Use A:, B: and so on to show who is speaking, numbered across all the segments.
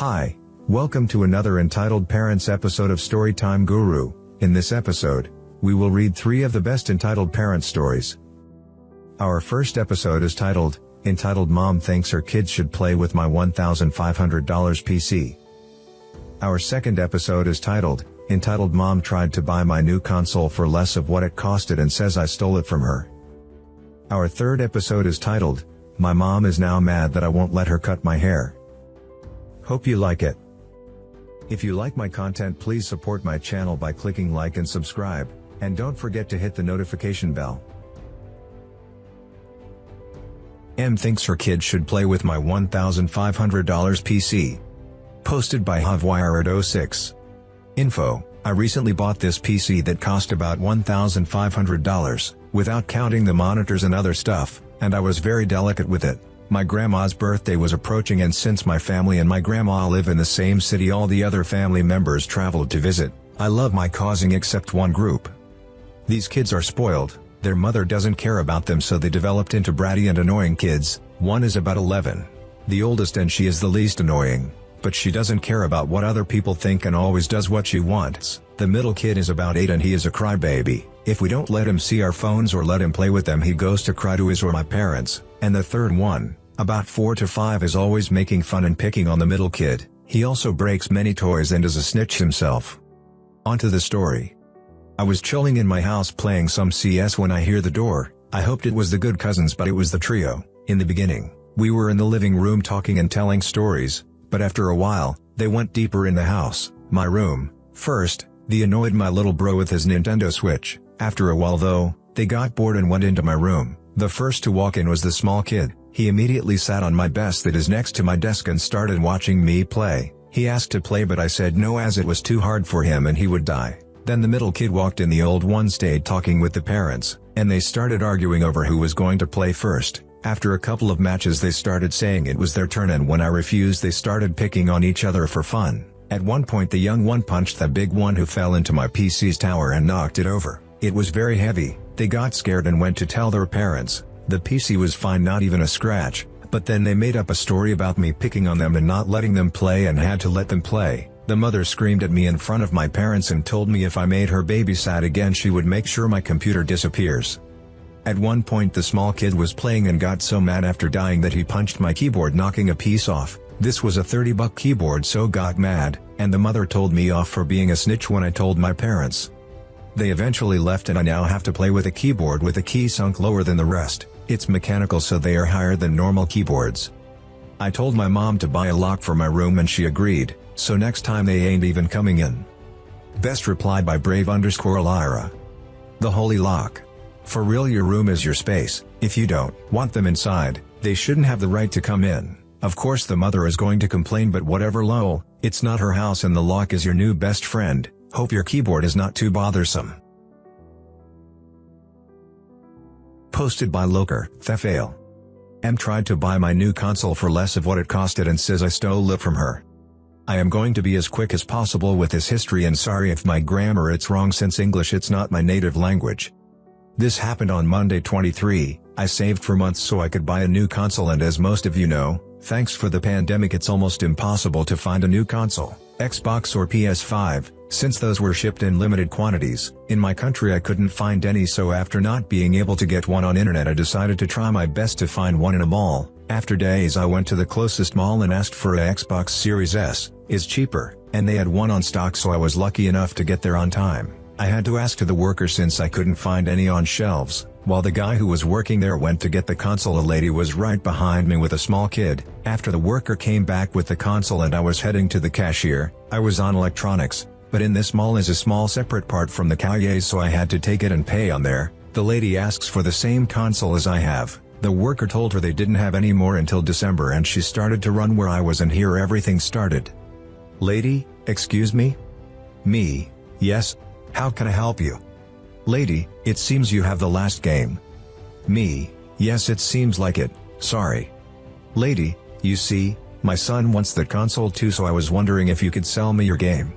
A: Hi, welcome to another Entitled Parents episode of StorytimeGuru. In this episode, we will read 3 of the best entitled parent stories. Our first episode is titled Mom Thinks Her Kids Should Play with My $1,500 PC. Our second episode is titled Mom Tried to Buy My New Console for Less of What It Costed and Says I Stole It From Her. Our third episode is titled My Mom Is Now Mad That I Won't Let Her Cut My Hair. Hope you like it. If you like my content, please support my channel by clicking like and subscribe, and don't forget to hit the notification bell. Em thinks her kid should play with my $1,500 PC. Posted by Havwire@06. Info: I recently bought this PC that cost about $1,500, without counting the monitors and other stuff, and I was very delicate with it. My grandma's birthday was approaching, and since my family and my grandma live in the same city, all the other family members traveled to visit. I love my cousin except one group. These kids are spoiled, their mother doesn't care about them, so they developed into bratty and annoying kids. One is about 11. The oldest, and she is the least annoying, but she doesn't care about what other people think and always does what she wants. The middle kid is about 8 and he is a crybaby. If we don't let him see our phones or let him play with them, he goes to cry to his or my parents. And the third one, about 4 to 5, is always making fun and picking on the middle kid. He also breaks many toys and is a snitch himself. On to the story. I was chilling in my house playing some CS when I hear the door. I hoped it was the good cousins, but it was the trio. In the beginning, we were in the living room talking and telling stories, but after a while, they went deeper in the house, my room. First, they annoyed my little bro with his Nintendo Switch. After a while though, they got bored and went into my room. The first to walk in was the small kid. He immediately sat on my desk that is next to my desk and started watching me play. He asked to play, but I said no, as it was too hard for him and he would die. Then the middle kid walked in. The old one stayed talking with the parents, and they started arguing over who was going to play first. After a couple of matches they started saying it was their turn, and when I refused they started picking on each other for fun. At one point the young one punched the big one, who fell into my PC's tower and knocked it over. It was very heavy. They got scared and went to tell their parents. The PC was fine, not even a scratch, but then they made up a story about me picking on them and not letting them play and had to let them play. The mother screamed at me in front of my parents and told me if I made her baby sad again she would make sure my computer disappears. At one point the small kid was playing and got so mad after dying that he punched my keyboard, knocking a piece off. This was a $30 keyboard, so got mad, and the mother told me off for being a snitch when I told my parents. They eventually left and I now have to play with a keyboard with a key sunk lower than the rest. It's mechanical, so they are higher than normal keyboards. I told my mom to buy a lock for my room and she agreed, so next time they ain't even coming in. Best reply by Brave_Lyra. The holy lock. For real, your room is your space. If you don't want them inside, they shouldn't have the right to come in. Of course the mother is going to complain, but whatever, lol, it's not her house and the lock is your new best friend. Hope your keyboard is not too bothersome. Posted by Loker, Thefail. Em tried to buy my new console for less of what it costed and says I stole it from her. I am going to be as quick as possible with this history, and sorry if my grammar it's wrong since English it's not my native language. This happened on Monday 23. I saved for months so I could buy a new console, and as most of you know, thanks for the pandemic it's almost impossible to find a new console, Xbox or PS5, since those were shipped in limited quantities. In my country I couldn't find any, so after not being able to get one on internet I decided to try my best to find one in a mall. After days I went to the closest mall and asked for a Xbox Series S, is cheaper, and they had one on stock, so I was lucky enough to get there on time. I had to ask to the worker since I couldn't find any on shelves. While the guy who was working there went to get the console, a lady was right behind me with a small kid. After the worker came back with the console and I was heading to the cashier, I was on electronics, but in this mall is a small separate part from the cashier, so I had to take it and pay on there. The lady asks for the same console as I have. The worker told her they didn't have any more until December, and she started to run where I was, and here everything started. Lady, excuse me? Me, yes, how can I help you? Lady, it seems you have the last game. Me, yes, it seems like it, sorry. Lady, you see, my son wants that console too, so I was wondering if you could sell me your game.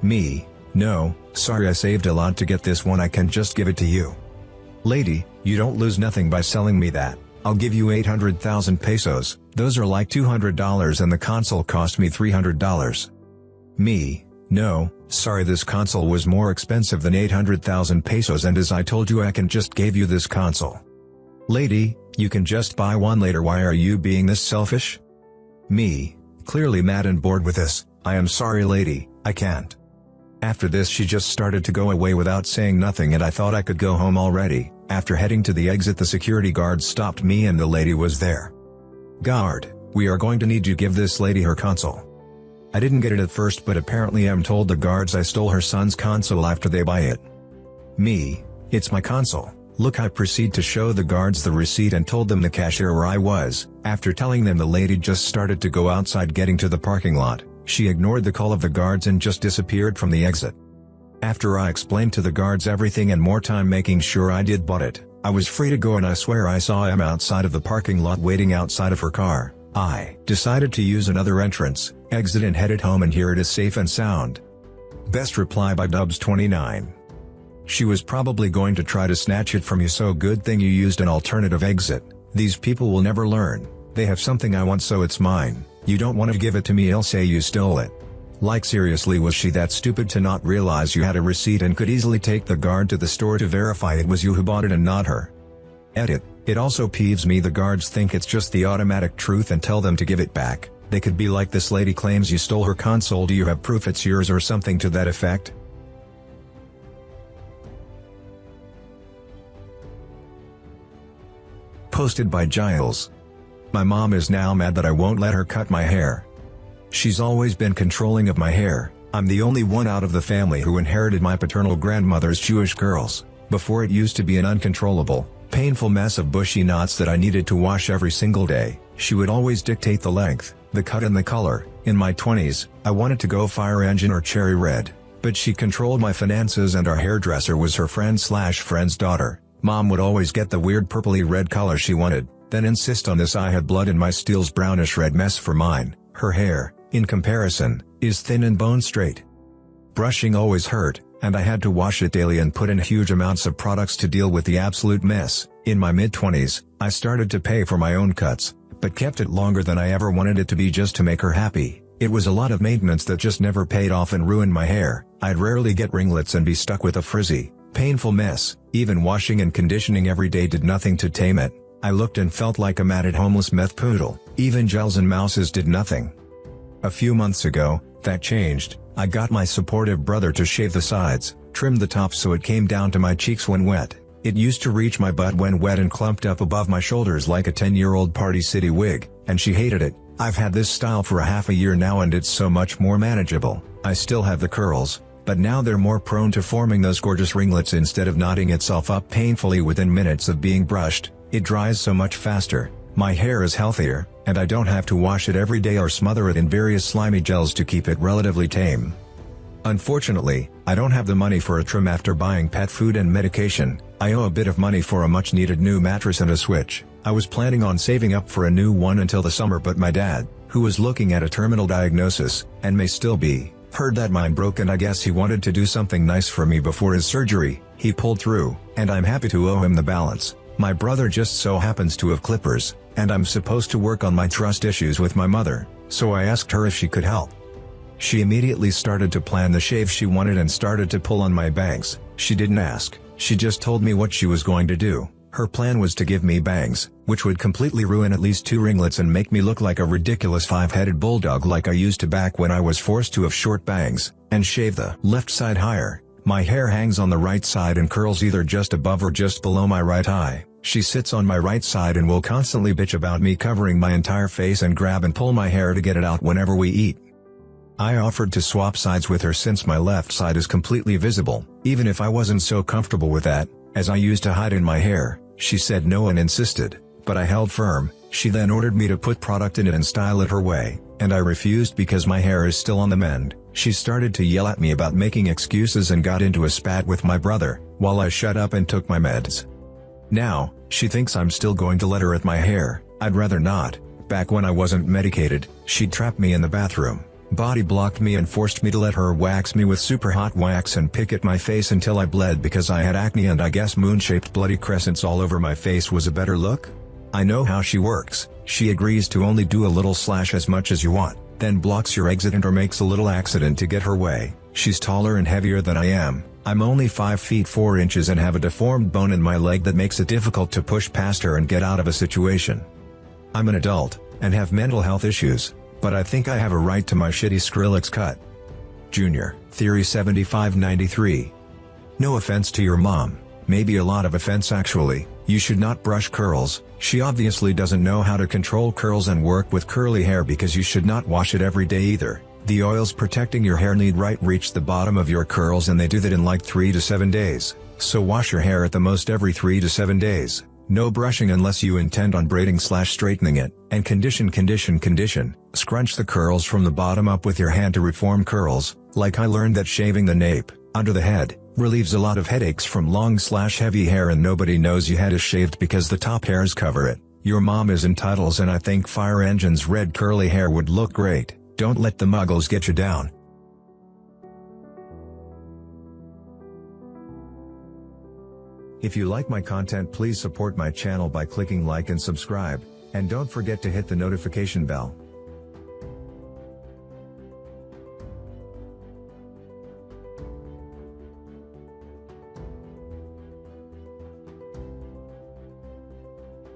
A: Me, no, sorry, I saved a lot to get this one, I can just give it to you. Lady, you don't lose nothing by selling me that. I'll give you 800,000 pesos, those are like $200 and the console cost me $300. Me, no, sorry, this console was more expensive than 800,000 pesos, and as I told you, I can just gave you this console. Lady, you can just buy one later, why are you being this selfish? Me, clearly mad and bored with this, I am sorry lady, I can't. After this she just started to go away without saying nothing, and I thought I could go home already. After heading to the exit, the security guard stopped me and the lady was there. Guard, we are going to need you give this lady her console. I didn't get it at first, but apparently I'm told the guards I stole her son's console after they buy it. Me, it's my console. Look, I proceed to show the guards the receipt and told them the cashier where I was. After telling them, the lady just started to go outside. Getting to the parking lot, she ignored the call of the guards and just disappeared from the exit. After I explained to the guards everything and more time making sure I did bought it, I was free to go, and I swear I saw him outside of the parking lot waiting outside of her car. I decided to use another entrance, exit and headed home, and here it is safe and sound. Best reply by Dubs29. She was probably going to try to snatch it from you, so good thing you used an alternative exit. These people will never learn. They have something I want, so it's mine. You don't want to give it to me, he'll say you stole it. Like seriously, was she that stupid to not realize you had a receipt and could easily take the guard to the store to verify it was you who bought it and not her? Edit. It also peeves me the guards think it's just the automatic truth and tell them to give it back. They could be like, this lady claims you stole her console, do you have proof it's yours, or something to that effect? Posted by Giles. My mom is now mad that I won't let her cut my hair. She's always been controlling of my hair. I'm the only one out of the family who inherited my paternal grandmother's Jewish curls. Before, it used to be an uncontrollable, painful mess of bushy knots that I needed to wash every single day. She would always dictate the length, the cut and the color. In my 20s, I wanted to go fire engine or cherry red, but she controlled my finances and our hairdresser was her friend's daughter. Mom would always get the weird purpley red color she wanted, then insist on this. I had blood in my Steele's brownish red mess for mine. Her hair, in comparison, is thin and bone straight. Brushing always hurt, and I had to wash it daily and put in huge amounts of products to deal with the absolute mess. In my mid-20s, I started to pay for my own cuts, but kept it longer than I ever wanted it to be just to make her happy. It was a lot of maintenance that just never paid off and ruined my hair. I'd rarely get ringlets and be stuck with a frizzy, painful mess. Even washing and conditioning every day did nothing to tame it. I looked and felt like a matted homeless meth poodle. Even gels and mouses did nothing. A few months ago, that changed. I got my supportive brother to shave the sides, trimmed the top so it came down to my cheeks when wet. It used to reach my butt when wet and clumped up above my shoulders like a 10-year-old Party City wig, and she hated it. I've had this style for a half a year now and it's so much more manageable. I still have the curls, but now they're more prone to forming those gorgeous ringlets instead of knotting itself up painfully within minutes of being brushed. It dries so much faster. My hair is healthier, and I don't have to wash it every day or smother it in various slimy gels to keep it relatively tame. Unfortunately, I don't have the money for a trim after buying pet food and medication. I owe a bit of money for a much needed new mattress and a switch. I was planning on saving up for a new one until the summer, but my dad, who was looking at a terminal diagnosis, and may still be, heard that mine broke and I guess he wanted to do something nice for me before his surgery. He pulled through, and I'm happy to owe him the balance. My brother just so happens to have clippers, and I'm supposed to work on my trust issues with my mother, so I asked her if she could help. She immediately started to plan the shave she wanted and started to pull on my bangs. She didn't ask, she just told me what she was going to do. Her plan was to give me bangs, which would completely ruin at least 2 ringlets and make me look like a ridiculous 5-headed bulldog like I used to back when I was forced to have short bangs, and shave the left side higher. My hair hangs on the right side and curls either just above or just below my right eye. She sits on my right side and will constantly bitch about me covering my entire face and grab and pull my hair to get it out whenever we eat. I offered to swap sides with her since my left side is completely visible, even if I wasn't so comfortable with that, as I used to hide in my hair. She said no and insisted, but I held firm. She then ordered me to put product in it and style it her way, and I refused because my hair is still on the mend. She started to yell at me about making excuses and got into a spat with my brother, while I shut up and took my meds. Now, she thinks I'm still going to let her at my hair. I'd rather not. Back when I wasn't medicated, she'd trap me in the bathroom, body blocked me and forced me to let her wax me with super hot wax and pick at my face until I bled because I had acne, and I guess moon-shaped bloody crescents all over my face was a better look? I know how she works. She agrees to only do a little / as much as you want, then blocks your exit or makes a little accident to get her way. She's taller and heavier than I am. I'm only 5 feet 4 inches and have a deformed bone in my leg that makes it difficult to push past her and get out of a situation. I'm an adult, and have mental health issues, but I think I have a right to my shitty Skrillex cut. Junior, Theory 7593. No offense to your mom, maybe a lot of offense actually. You should not brush curls. She obviously doesn't know how to control curls and work with curly hair because you should not wash it every day either. The oils protecting your hair need reach the bottom of your curls and they do that in like 3 to 7 days, so wash your hair at the most every 3 to 7 days. No brushing unless you intend on braiding / straightening it, and condition. Scrunch the curls from the bottom up with your hand to reform curls, like I learned that shaving the nape, under the head, relieves a lot of headaches from long / heavy hair and nobody knows you had it shaved because the top hairs cover it. Your mom is entitled and I think Fire Engine's red curly hair would look great. Don't let the muggles get you down. If you like my content, please support my channel by clicking like and subscribe, and don't forget to hit the notification bell.